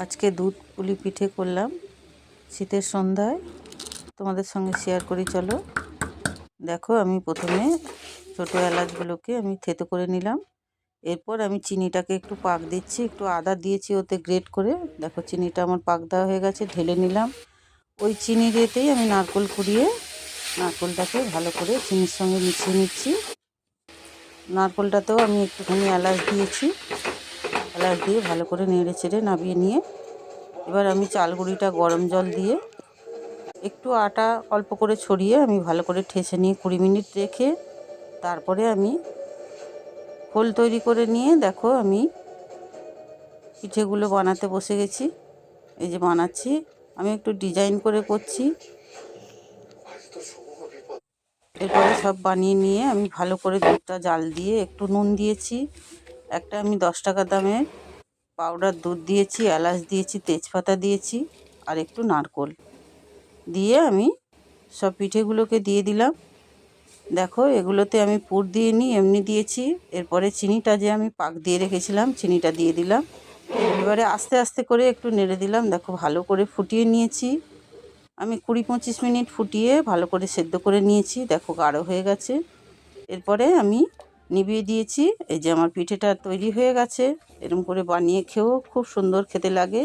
আজকে দুধ পুলি পিঠে করলাম শীতের সন্ধ্যায়, তোমাদের সঙ্গে শেয়ার করি। চলো দেখো, আমি প্রথমে ছোটো এলাচগুলোকে আমি থেতো করে নিলাম। এরপর আমি চিনিটাকে একটু পাক দিচ্ছি, একটু আদা দিয়েছি ওতে গ্রেট করে। দেখো চিনিটা আমার পাক দেওয়া হয়ে গেছে, ঢেলে নিলাম। ওই চিনির এতেই আমি নারকেল কুড়িয়ে নারকেলটাকে ভালো করে চিনির সঙ্গে মিশিয়ে নিচ্ছি। নারকেলটাতেও আমি একটুখানি এলাচ দিয়েছি, এলাচ দিয়ে ভালো করে নেড়ে চেড়ে নামিয়ে নিয়ে এবার আমি চাল গুঁড়িটা গরম জল দিয়ে একটু আটা অল্প করে ছড়িয়ে আমি ভালো করে ঠেসে নিয়ে 20 মিনিট রেখে তারপরে আমি খোল তৈরি করে নিয়ে দেখো আমি পিঠেগুলো বানাতে বসে গেছি। এই যে বানাচ্ছি, আমি একটু ডিজাইন করে করছি। এরপরে সব বানিয়ে নিয়ে আমি ভালো করে দুধটা জাল দিয়ে একটু নুন দিয়েছি, একটা আমি 10 টাকা দামের পাউডার দুধ দিয়েছি, এলাচ দিয়েছি, তেজপাতা দিয়েছি আর একটু নারকেল দিয়ে আমি সব পিঠেগুলোকে দিয়ে দিলাম। দেখো এগুলোতে আমি পুর দিয়ে নিই, এমনি দিয়েছি। এরপরে চিনিটা যে আমি পাক দিয়ে রেখেছিলাম চিনিটা দিয়ে দিলাম। এবারে আস্তে আস্তে করে একটু নেড়ে দিলাম। দেখো ভালো করে ফুটিয়ে নিয়েছি আমি, 20-25 মিনিট ফুটিয়ে ভালো করে সেদ্ধ করে নিয়েছি। দেখো গাঢ় হয়ে গেছে। এরপরে আমি নিভিয়ে দিয়েছি। এই যে আমার পিঠেটা তৈরি হয়ে গেছে। এরকম করে বানিয়ে খেয়েও খুব সুন্দর খেতে লাগে।